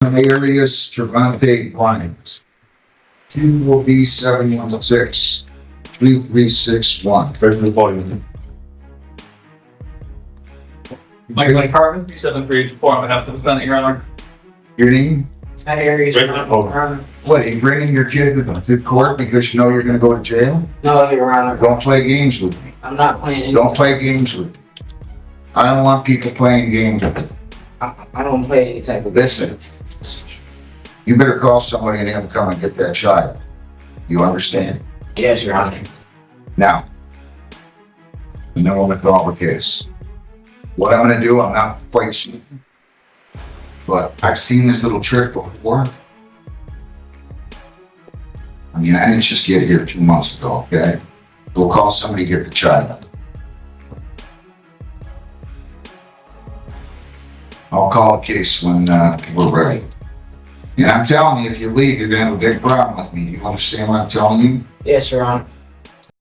Areas Trevante Bryant. 2 will be 716 3361. Michael Carmen, 734 on behalf of the defendant, Your Honor. Your name? Areas. What, are you bringing your kid to court because you know you're going to go to jail? No, Your Honor. Don't play games with me. I'm not playing. Don't play games with me. I don't want people playing games with me. I don't play any type of. Listen, you better call somebody and have them come and get that child. You understand? Yes, Your Honor. Now, and then we'll call the case. What I'm going to do, I'm not quite sure, but I've seen this little trick before. I mean, I didn't just get here 2 months ago, okay? We'll call somebody to get the child. I'll call a case when we're ready. And I'm telling you, if you leave, you're going to have a big problem with me. You understand what I'm telling you? Yes, Your Honor.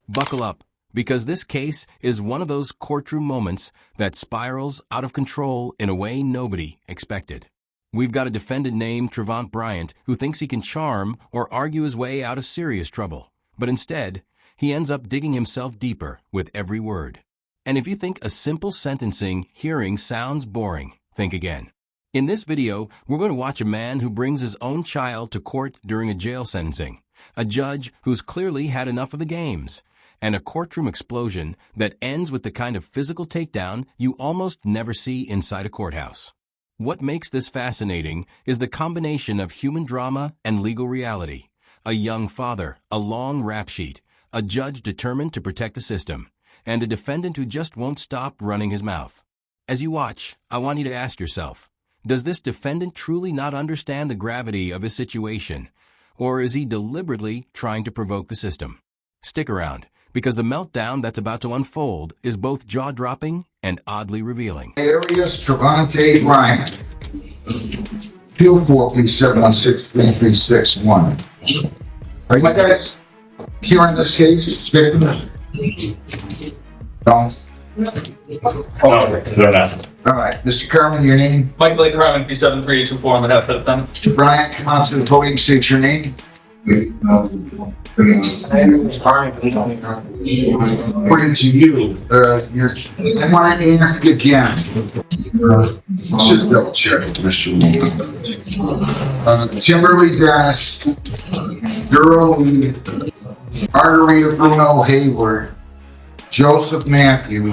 Buckle up, because this case is one of those courtroom moments that spirals out of control in a way nobody expected. We've got a defendant named Trevante Bryant who thinks he can charm or argue his way out of serious trouble. But instead, he ends up digging himself deeper with every word. And if you think a simple sentencing hearing sounds boring, think again. In this video, we're going to watch a man who brings his own child to court during a jail sentencing, a judge who's clearly had enough of the games, and a courtroom explosion that ends with the kind of physical takedown you almost never see inside a courthouse. What makes this fascinating is the combination of human drama and legal reality. A young father, a long rap sheet, a judge determined to protect the system, and a defendant who just won't stop running his mouth. As you watch, I want you to ask yourself, does this defendant truly not understand the gravity of his situation, or is he deliberately trying to provoke the system? Stick around, because the meltdown that's about to unfold is both jaw-dropping and oddly revealing. Areas Trevante Bryant. 247163361. Are you guys hearing this case, victims? Don't. They're not. All right, Mr. Carmen, your name? Michael Carmen, 73824 on behalf of the defendant. Mr. Bryant, come on to the podium, state your name. According to you, I want to ask again. Let's just double check it, Mr. Timberly Dennis, Durley, Margarita Bruno Hayward, Joseph Matthew.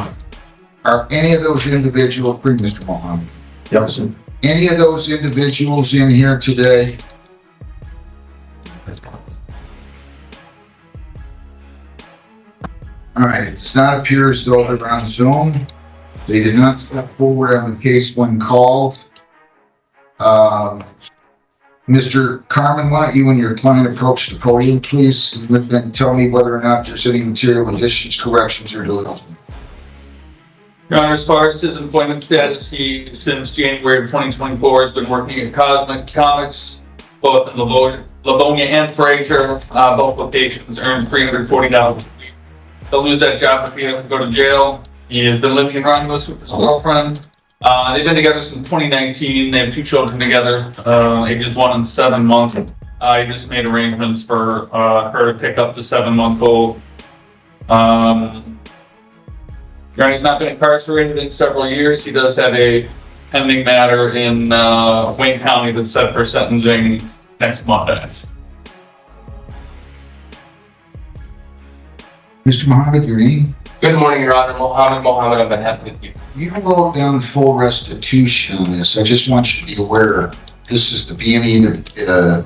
Are any of those individuals, bring Mr. Mohammed. Yes. Any of those individuals in here today? All right, it does not appear as though they're on Zoom. They did not step forward on the case when called. Mr. Carmen, why don't you and your client approach the podium, please, and then tell me whether or not there's any material additions, corrections, or deletions. Your Honor, as far as his employment status, he, since January of 2024, has been working at Cosmic Comics, both in Livonia and Fraser. Both locations earned $340 a week. He'll lose that job if he has to go to jail. He has been living in Romulus with his girlfriend. They've been together since 2019. They have 2 children together, ages 1 and 7 months. He just made arrangements for her to pick up the 7-month-old. He's not been incarcerated in several years. He does have a pending matter in Wayne County that's set for sentencing next Monday. Mr. Mohammed, your name? Good morning, Your Honor. Mohammed on behalf of you. You wrote down full restitution on this. I just want you to be aware, this is the B&E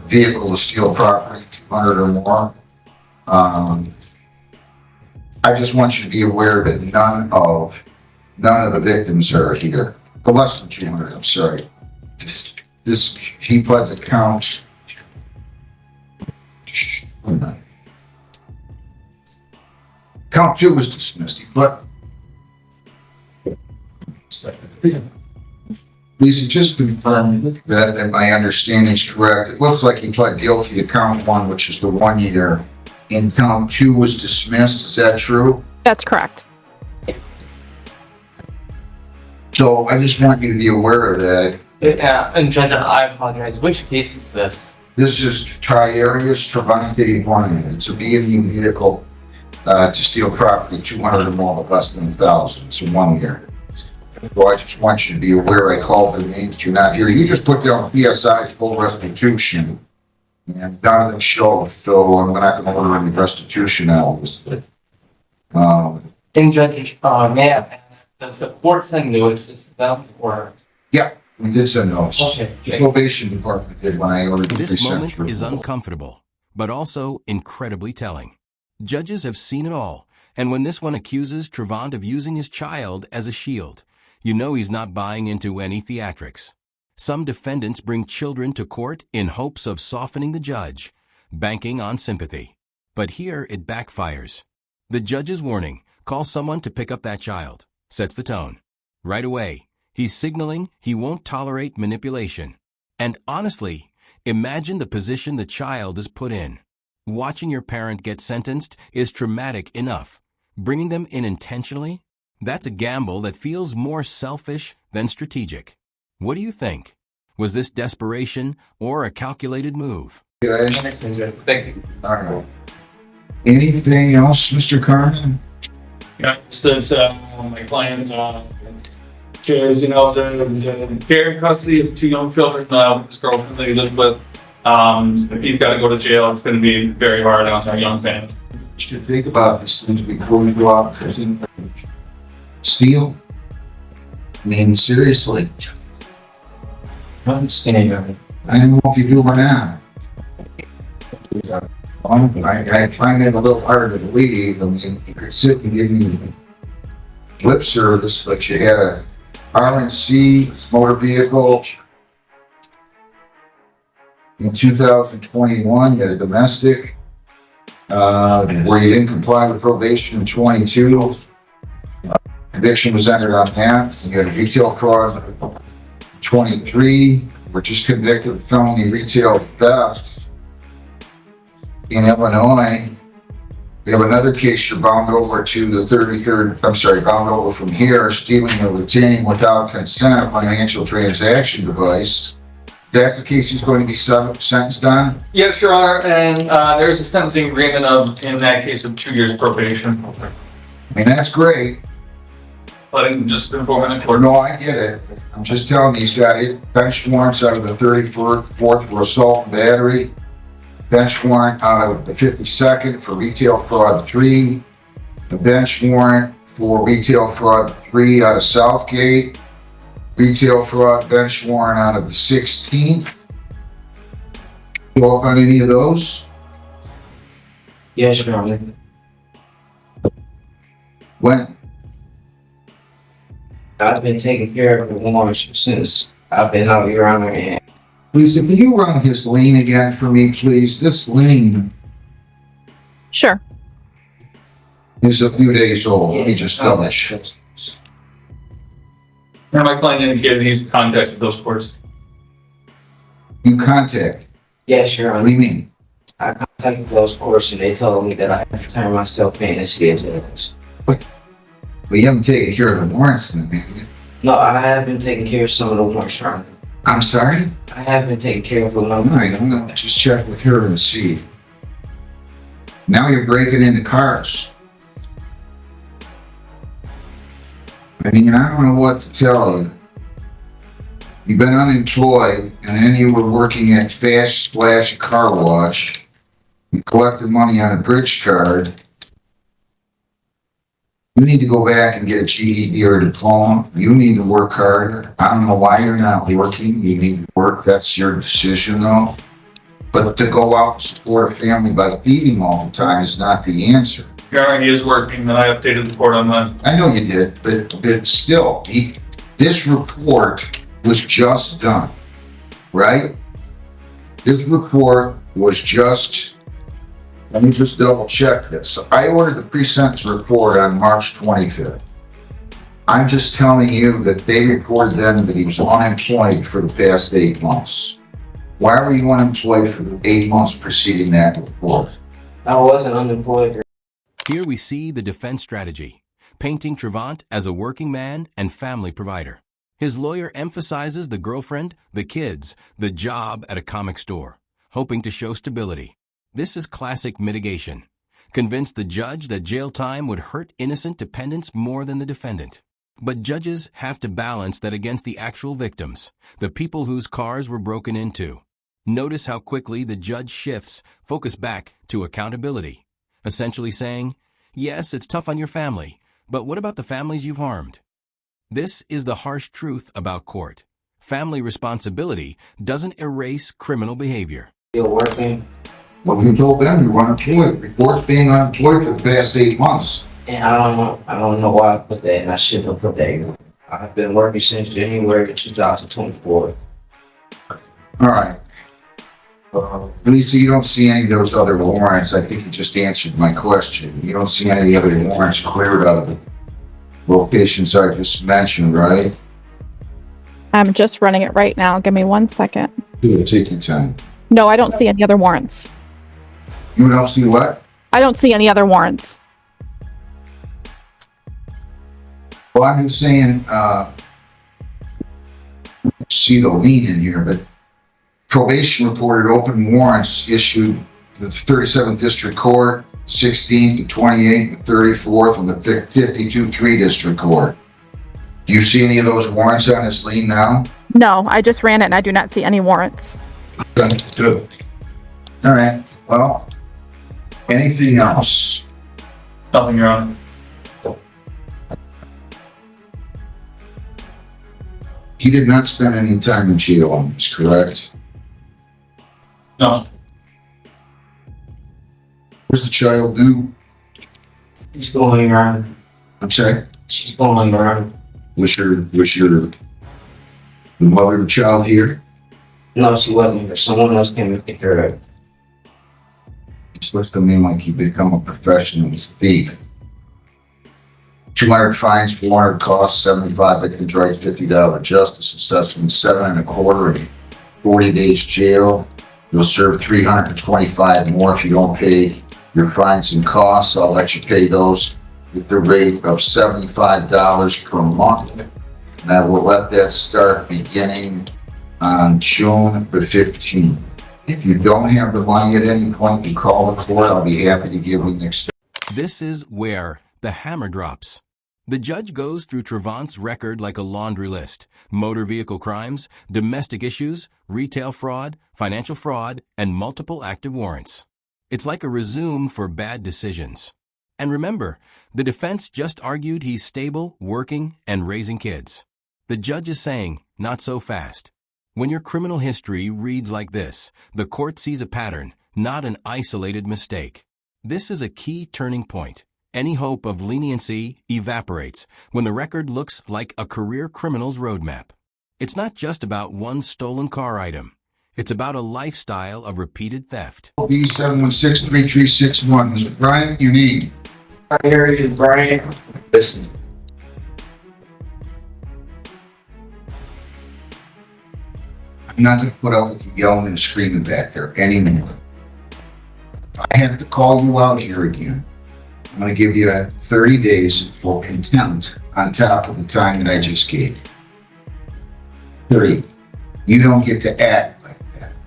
vehicle to steal property, 200 or more. I just want you to be aware that none of the victims are here. But less than 200, I'm sorry. He pled the count. Count 2 was dismissed. He pled. Lisa, just confirm that my understanding is correct. It looks like he pled guilty to count 1, which is the 1 year. And count 2 was dismissed. Is that true? That's correct. So I just want you to be aware of that. And Judge, I apologize. Which case is this? This is Triarius Travante Bryant. It's a B&E vehicle to steal property 200 or more, but less than 1,000. It's a 1 year. So I just want you to be aware I called the names. You're not here. You just put down PSI full restitution. And none of them show, so I'm not going to order any restitution out of this thing. And Judge, may I ask, does the court send notices to them or? Yeah, we did send those. Okay. The probation department did when I ordered the This pre-sentence moment is report. uncomfortable, but also incredibly telling. Judges have seen it all, and when this one accuses Trevant of using his child as a shield, you know he's not buying into any theatrics. Some defendants bring children to court in hopes of softening the judge, banking on sympathy. But here it backfires. The judge's warning, call someone to pick up that child, sets the tone. Right away, he's signaling he won't tolerate manipulation. And honestly, imagine the position the child is put in. Watching your parent get sentenced is traumatic enough. Bringing them in intentionally? That's a gamble that feels more selfish than strategic. What do you think? Was this desperation or a calculated move? Okay. Anderson, Judge, thank you. All right. Anything else, Mr. Carmen? Yeah, since my client shares, the care and custody of 2 young children, this girlfriend that he lives with. If he's got to go to jail, it's going to be very hard on our young family. You should think about these things before we go out and steal. I mean, seriously. I understand, Your Honor. I don't know if you do or not. I find it a little hard to believe. I mean, you could sit and give me lip service, but you had a RNC motor vehicle in 2021, you had a domestic, where you didn't comply with probation in 22. Conviction was entered on that. You had a retail fraud 23. We're just convicted of felony retail theft in Illinois. We have another case you're bound over to the 33rd, bound over from here, stealing or retaining without consent a financial transaction device. That's the case he's going to be sentenced on? Yes, Your Honor, and there's a sentencing agreement in that case of 2 years probation. I mean, that's great. Letting just inform the court. No, I get it. I'm just telling you, he's got bench warrants out of the 34th for assault and battery. Bench warrant out of the 52nd for retail fraud 3. The bench warrant for retail fraud 3 out of Southgate. Retail fraud bench warrant out of the 16th. Go up on any of those? Yes, Your Honor. When? I've been taking care of the warrants since I've been out, Your Honor, and Lisa, can you run his lane again for me, please? This lane Sure. is a few days old. Let me just double check. And my client indicated he's contacted those courts. You contact. yes, Your What do Honor. you mean? I contacted those courts and they told me that I have to turn myself in and schedule this. Well, you haven't taken care of the warrants then, have you? No, I have been taking care of some of the warrants, Your Honor. I'm sorry? I have been taking care of a All number. right, I'm gonna just check with her and see. Now you're breaking into cars. I mean, I don't know what to tell you. You've been unemployed, and then you were working at Fast Splash Car Wash. You collected money on a bridge card. You need to go back and get a GED or a diploma. You need to work harder. I don't know why you're not working. You need to work. That's your decision, though. But to go out and support a family by feeding all the time is not the answer. Your Honor, he is working, and I updated the court on that. I know you did, but still, this report was just done, right? This report was just, let me just double check this. I ordered the pre-sentence report on March 25th. I'm just telling you that they reported then that he was unemployed for the past 8 months. Why were you unemployed for the 8 months preceding that report? I wasn't unemployed. Here we see the defense strategy, painting Trevant as a working man and family provider. His lawyer emphasizes the girlfriend, the kids, the job at a comic store, hoping to show stability. This is classic mitigation. Convince the judge that jail time would hurt innocent dependents more than the defendant. But judges have to balance that against the actual victims, the people whose cars were broken into. Notice how quickly the judge shifts focus back to accountability, essentially saying, yes, it's tough on your family, but what about the families you've harmed? This is the harsh truth about court. Family responsibility doesn't erase criminal behavior. Still working, Well, you told them you were unemployed. Reports being unemployed for the past 8 months. and I don't know why I put that, and I shouldn't have put that. I've been working since January 2024. All right. Let me see, you don't see any of those other warrants. I think you just answered my question. You don't see any of the other warrants cleared out of the locations I just mentioned, right? I'm just running it right now. Give me 1 second. Sure, take your time. No, I don't see any other warrants. You don't see what? I don't see any other warrants. Well, I'm just saying, see the lien in here, but probation reported open warrants issued to the 37th District Court, 16th, the 28th, the 34th, and the 52-3 District Court. Do you see any of those warrants on this lien now? No, I just ran it and I do not see any warrants. Good. All right, well, anything else? Nothing, Your Honor. He did not spend any time in jail on this, correct? No. Where's the child now? She's going around. I'm sorry? She's going around. Was the mother of the child here? No, she wasn't here. Someone else came and picked her up. You're supposed to mean like you become a professional thief. 200 fines, 400 costs, 75 victims' rights, $50 justice assessment, 7 1/4, and 40 days jail. You'll serve 325 more if you don't pay your fines and costs. I'll let you pay those at the rate of $75 per month. And I will let that start beginning on June the 15th. If you don't have the money at any point, you call the court. I'll be happy to give you an extension. This is where the hammer drops. The judge goes through Trevant's record like a laundry list: motor vehicle crimes, domestic issues, retail fraud, financial fraud, and multiple active warrants. It's like a resume for bad decisions. And remember, the defense just argued he's stable, working, and raising kids. The judge is saying, not so fast. When your criminal history reads like this, the court sees a pattern, not an isolated mistake. This is a key turning point. Any hope of leniency evaporates when the record looks like a career criminal's roadmap. It's not just about one stolen car item. It's about a lifestyle of repeated theft. B7163361. Mr. Bryant, you need. Right here is Brian. Listen. I'm not going to put up with you yelling and screaming back there anymore. If I have to call you out here again, I'm going to give you 30 days for contempt on top of the time that I just gave you. 30. You don't get to act like that.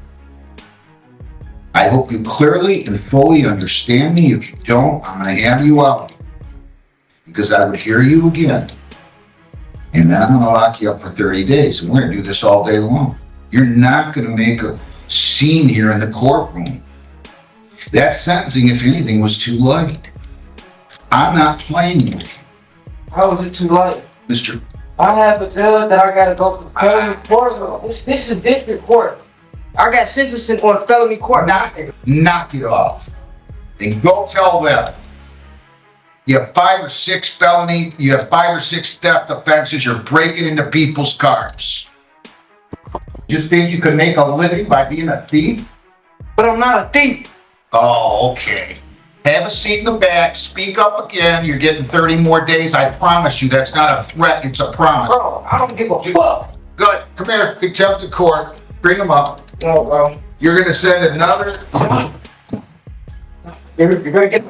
I hope you clearly and fully understand me. If you don't, I'm going to have you out because I would hear you again. And then I'm going to lock you up for 30 days. And we're going to do this all day long. You're not going to make a scene here in the courtroom. That sentencing, if anything, was too light. I'm not playing with you. How is it too late? Mr. I have a judge that I gotta go to felony court. This is district court. I got sentencing on felony court. Knock it off. And go tell them. You have 5 or 6 felony, you have 5 or 6 theft offenses, you're breaking into people's cars. Just think you can make a living by being a thief? But I'm not a thief. Oh, okay. Have a seat in the back, speak up again, you're getting 30 more days, I promise you, that's not a threat, it's a promise. Bro, I don't give a fuck. Good, come here, contempt of court, bring them up. No, bro. You're gonna send another, You're gonna get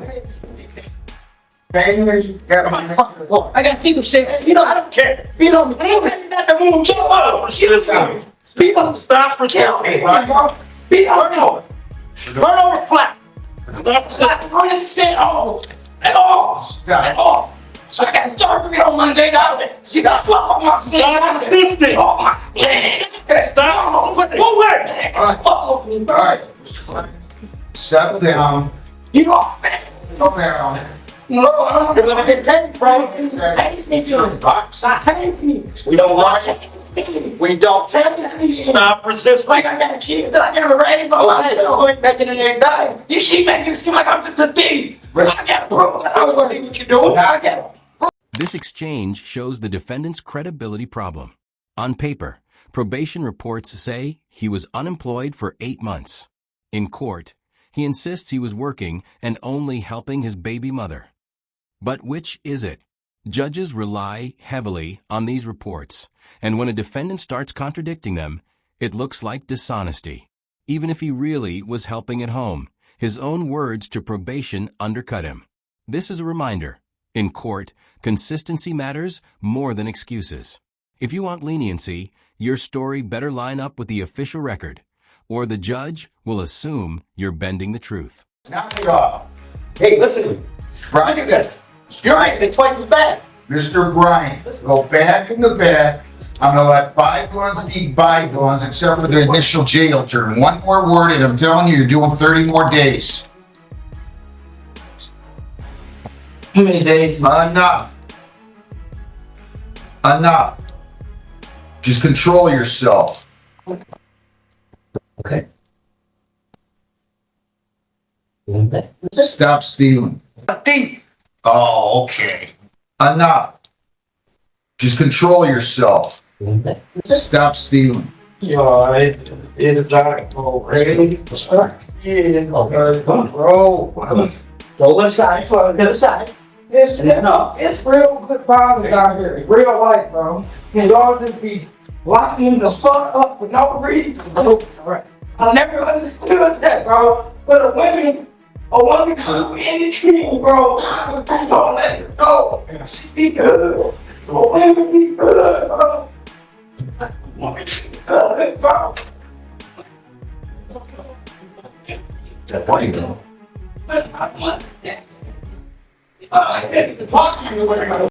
I got people saying, you know, I don't care. You know, I don't care about the moon. Get up. Excuse me. People stop for killing me. Be over. Run over flat. Stop flat. Run this shit over. At all. At all. So I got surgery on Monday now. You got fuck on my shit. I'm assisting. Oh my man. Stop. Go away. Fuck off me. All right. Settle down. You off, man. Go down. No, I'm gonna get taste, bro. Taste me, Junior. Taste me. We don't want it. We don't. Taste me. Stop resisting. Like I got kids that I never ready for myself. You ain't making it ain't dying. You keep making it seem like I'm just a thief. I gotta prove that I was see what you're doing. I gotta. This exchange shows the defendant's credibility problem. On paper, probation reports say he was unemployed for 8 months. In court, he insists he was working and only helping his baby mother. But which is it? Judges rely heavily on these reports, and when a defendant starts contradicting them, it looks like dishonesty. Even if he really was helping at home, his own words to probation undercut him. This is a reminder. In court, consistency matters more than excuses. If you want leniency, your story better line up with the official record, or the judge will assume you're bending the truth. Knock it off. Hey, listen to me. Right. Look at this. You're right, been twice as bad. Mr. Bryant, go back in the back. I'm gonna let bygones be bygones, except for the initial jail term. One more word, and I'm telling you, you're doing 30 more days. How many days? Enough. Enough. Just control yourself. Okay. Stop stealing. A thief. Oh, okay. Enough. Just control yourself. Stop stealing. Yo, it is not already. Yeah, bro. Go inside, to the other side. It's real good problems out here in real life, bro. And y'all just be locking the fuck up for no reason, bro. I never understood that, bro. But a woman can do anything, bro. Don't let her go. She be good. A woman be good, bro. A woman be good, bro. What do you know? But I want this. I hate to talk to you,